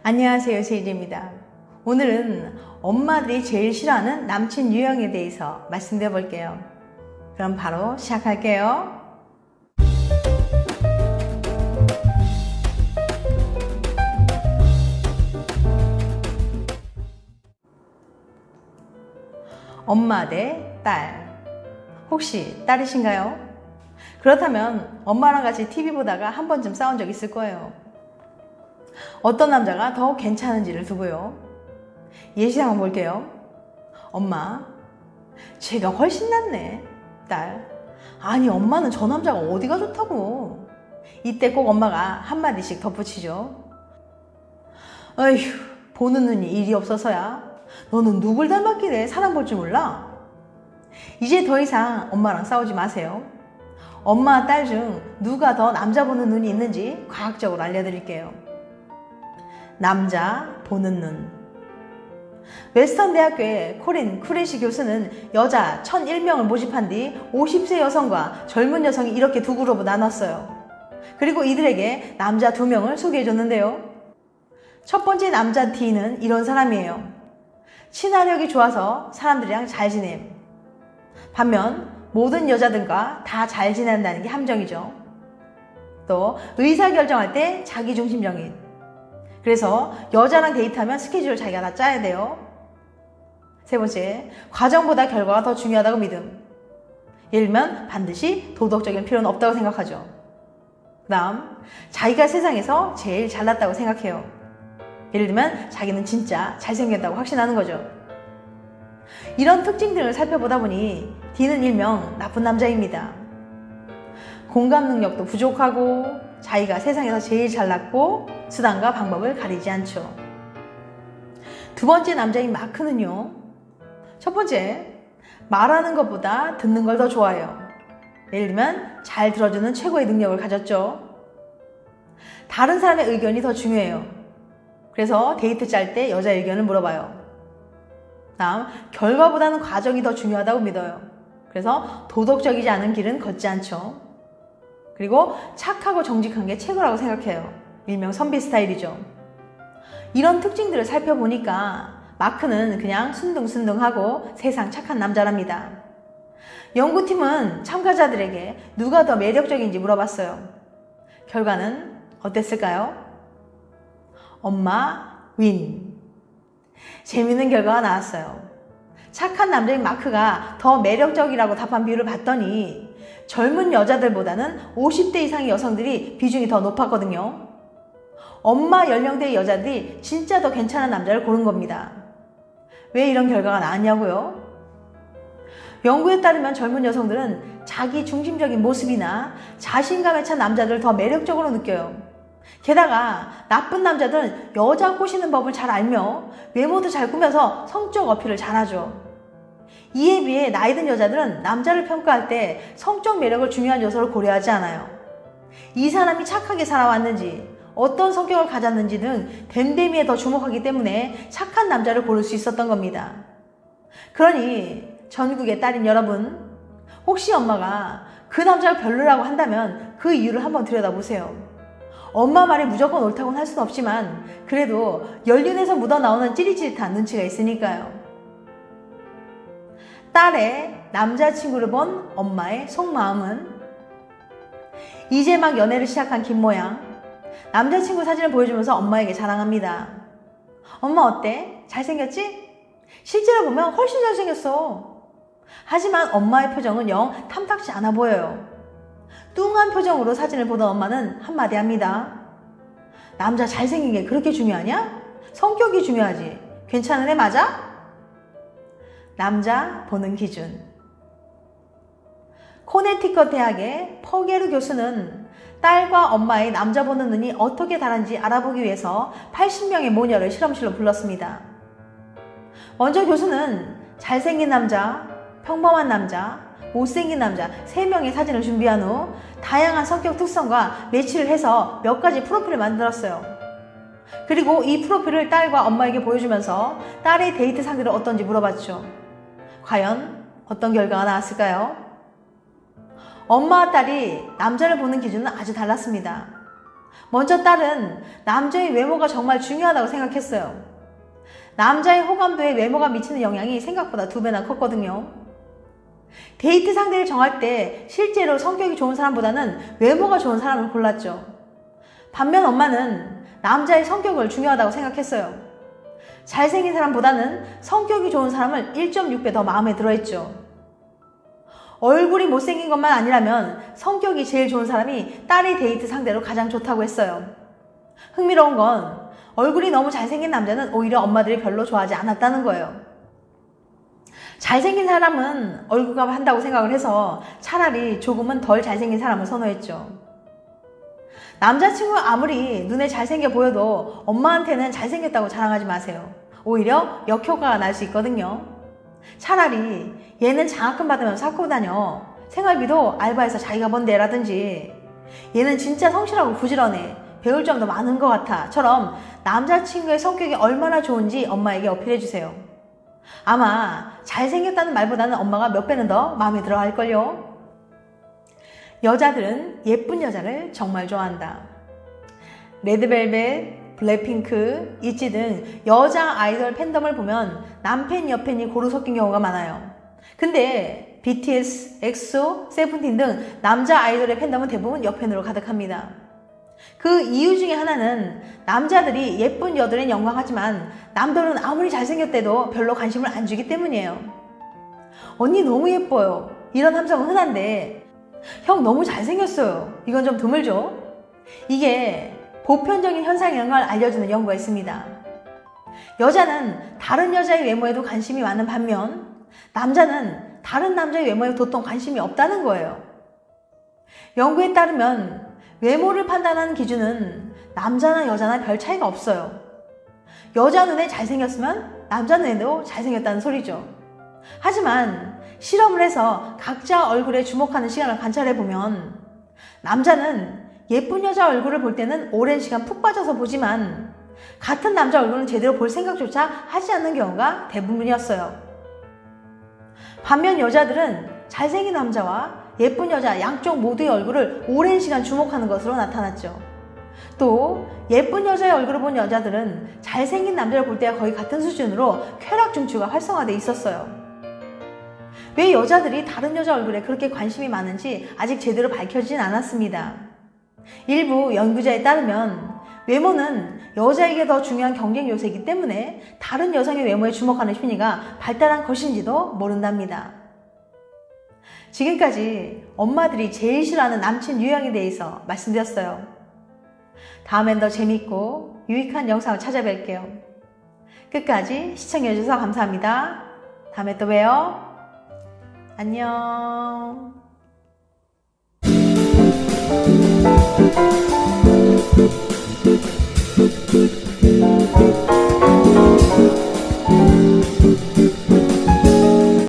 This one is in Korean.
안녕하세요, 제이제입니다. 오늘은 엄마들이 제일 싫어하는 남친 유형에 대해서 말씀드려 볼게요. 그럼 바로 시작할게요. 엄마 대 딸. 혹시 딸이신가요? 그렇다면 엄마랑 같이 TV 보다가 한 번쯤 싸운 적 있을 거예요. 어떤 남자가 더 괜찮은지를 두고요. 예시 한번 볼게요. 엄마, 쟤가 훨씬 낫네. 딸, 아니 엄마는 저 남자가 어디가 좋다고. 이때 꼭 엄마가 한마디씩 덧붙이죠. 어휴, 보는 눈이 일이 없어서야. 너는 누굴 닮았길래 사람 볼 줄 몰라? 이제 더 이상 엄마랑 싸우지 마세요. 엄마와 딸 중 누가 더 남자 보는 눈이 있는지 과학적으로 알려드릴게요. 남자 보는 눈. 웨스턴 대학교의 코린 쿠레시 교수는 여자 1001명을 모집한 뒤 50세 여성과 젊은 여성이 이렇게 두 그룹으로 나눴어요. 그리고 이들에게 남자 2명을 소개해 줬는데요. 첫 번째 남자 D는 이런 사람이에요. 친화력이 좋아서 사람들이랑 잘 지냄. 반면 모든 여자들과 다 잘 지낸다는 게 함정이죠. 또 의사결정할 때 자기중심적인. 그래서 여자랑 데이트하면 스케줄을 자기가 다 짜야 돼요. 세 번째, 과정보다 결과가 더 중요하다고 믿음. 예를 들면 반드시 도덕적인 필요는 없다고 생각하죠. 그 다음, 자기가 세상에서 제일 잘났다고 생각해요. 예를 들면 자기는 진짜 잘생겼다고 확신하는 거죠. 이런 특징들을 살펴보다 보니 D는 일명 나쁜 남자입니다. 공감 능력도 부족하고 자기가 세상에서 제일 잘났고 수단과 방법을 가리지 않죠. 두 번째 남자인 마크는요. 첫 번째, 말하는 것보다 듣는 걸 더 좋아해요. 예를 들면 잘 들어주는 최고의 능력을 가졌죠. 다른 사람의 의견이 더 중요해요. 그래서 데이트 짤 때 여자 의견을 물어봐요. 다음, 결과보다는 과정이 더 중요하다고 믿어요. 그래서 도덕적이지 않은 길은 걷지 않죠. 그리고 착하고 정직한 게 최고라고 생각해요. 일명 선비 스타일이죠. 이런 특징들을 살펴보니까 마크는 그냥 순둥순둥하고 세상 착한 남자랍니다. 연구팀은 참가자들에게 누가 더 매력적인지 물어봤어요. 결과는 어땠을까요? 엄마 윈. 재미있는 결과가 나왔어요. 착한 남자인 마크가 더 매력적이라고 답한 비율을 봤더니 젊은 여자들보다는 50대 이상의 여성들이 비중이 더 높았거든요. 엄마 연령대의 여자들이 진짜 더 괜찮은 남자를 고른 겁니다. 왜 이런 결과가 나왔냐고요? 연구에 따르면 젊은 여성들은 자기 중심적인 모습이나 자신감에 찬 남자들을 더 매력적으로 느껴요. 게다가 나쁜 남자들은 여자 꼬시는 법을 잘 알며 외모도 잘 꾸며서 성적 어필을 잘하죠. 이에 비해 나이 든 여자들은 남자를 평가할 때 성적 매력을 중요한 요소를 고려하지 않아요. 이 사람이 착하게 살아왔는지, 어떤 성격을 가졌는지 등 됨됨이에 더 주목하기 때문에 착한 남자를 고를 수 있었던 겁니다. 그러니 전국의 딸인 여러분, 혹시 엄마가 그 남자가 별로라고 한다면 그 이유를 한번 들여다보세요. 엄마 말이 무조건 옳다고는 할 수는 없지만 그래도 연륜에서 묻어나오는 찌릿찌릿한 눈치가 있으니까요. 딸의 남자친구를 본 엄마의 속마음은? 이제 막 연애를 시작한 김모양. 남자친구 사진을 보여주면서 엄마에게 자랑합니다. 엄마 어때? 잘생겼지? 실제로 보면 훨씬 잘생겼어. 하지만 엄마의 표정은 영 탐탁지 않아 보여요. 뚱한 표정으로 사진을 보던 엄마는 한마디 합니다. 남자 잘생긴 게 그렇게 중요하냐? 성격이 중요하지. 괜찮은 애 맞아? 남자 보는 기준. 코네티컷 대학의 퍼게르 교수는 딸과 엄마의 남자 보는 눈이 어떻게 다른지 알아보기 위해서 80명의 모녀를 실험실로 불렀습니다. 먼저 교수는 잘생긴 남자, 평범한 남자, 못생긴 남자 3명의 사진을 준비한 후 다양한 성격 특성과 매치를 해서 몇 가지 프로필을 만들었어요. 그리고 이 프로필을 딸과 엄마에게 보여주면서 딸의 데이트 상대를 어떤지 물어봤죠. 과연 어떤 결과가 나왔을까요? 엄마와 딸이 남자를 보는 기준은 아주 달랐습니다. 먼저 딸은 남자의 외모가 정말 중요하다고 생각했어요. 남자의 호감도에 외모가 미치는 영향이 생각보다 2배나 컸거든요. 데이트 상대를 정할 때 실제로 성격이 좋은 사람보다는 외모가 좋은 사람을 골랐죠. 반면 엄마는 남자의 성격을 중요하다고 생각했어요. 잘생긴 사람보다는 성격이 좋은 사람을 1.6배 더 마음에 들어했죠. 얼굴이 못생긴 것만 아니라면 성격이 제일 좋은 사람이 딸의 데이트 상대로 가장 좋다고 했어요. 흥미로운 건 얼굴이 너무 잘생긴 남자는 오히려 엄마들이 별로 좋아하지 않았다는 거예요. 잘생긴 사람은 얼굴값 한다고 생각을 해서 차라리 조금은 덜 잘생긴 사람을 선호했죠. 남자친구가 아무리 눈에 잘생겨 보여도 엄마한테는 잘생겼다고 자랑하지 마세요. 오히려 역효과가 날 수 있거든요. 차라리 얘는 장학금 받으면서 학교 다녀. 생활비도 알바해서 자기가 번대 라든지 얘는 진짜 성실하고 부지런해. 배울 점도 많은 것 같아. 처럼 남자친구의 성격이 얼마나 좋은지 엄마에게 어필해주세요. 아마 잘생겼다는 말보다는 엄마가 몇 배는 더 마음에 들어 할걸요. 여자들은 예쁜 여자를 정말 좋아한다. 레드벨벳, 블랙핑크, 있지 등 여자 아이돌 팬덤을 보면 남팬, 여팬이 고루 섞인 경우가 많아요. 근데 BTS, 엑소, 세븐틴 등 남자 아이돌의 팬덤은 대부분 여팬으로 가득합니다. 그 이유 중에 하나는 남자들이 예쁜 여드름 영광하지만 남들은 아무리 잘생겼대도 별로 관심을 안 주기 때문이에요. 언니 너무 예뻐요. 이런 함성은 흔한데 형 너무 잘생겼어요. 이건 좀 드물죠? 이게 보편적인 현상이라는 걸 알려주는 연구가 있습니다. 여자는 다른 여자의 외모에도 관심이 많은 반면 남자는 다른 남자의 외모에 도통 관심이 없다는 거예요. 연구에 따르면 외모를 판단하는 기준은 남자나 여자나 별 차이가 없어요. 여자 눈에 잘생겼으면 남자 눈에도 잘생겼다는 소리죠. 하지만 실험을 해서 각자 얼굴에 주목하는 시간을 관찰해보면 남자는 예쁜 여자 얼굴을 볼 때는 오랜 시간 푹 빠져서 보지만 같은 남자 얼굴은 제대로 볼 생각조차 하지 않는 경우가 대부분이었어요. 반면 여자들은 잘생긴 남자와 예쁜 여자 양쪽 모두의 얼굴을 오랜 시간 주목하는 것으로 나타났죠. 또 예쁜 여자의 얼굴을 본 여자들은 잘생긴 남자를 볼 때와 거의 같은 수준으로 쾌락 중추가 활성화되어 있었어요. 왜 여자들이 다른 여자 얼굴에 그렇게 관심이 많은지 아직 제대로 밝혀지진 않았습니다. 일부 연구자에 따르면 외모는 여자에게 더 중요한 경쟁 요소이기 때문에 다른 여성의 외모에 주목하는 심리가 발달한 것인지도 모른답니다. 지금까지 엄마들이 제일 싫어하는 남친 유형에 대해서 말씀드렸어요. 다음엔 더 재밌고 유익한 영상을 찾아뵐게요. 끝까지 시청해주셔서 감사합니다. 다음에 또 봬요. 안녕.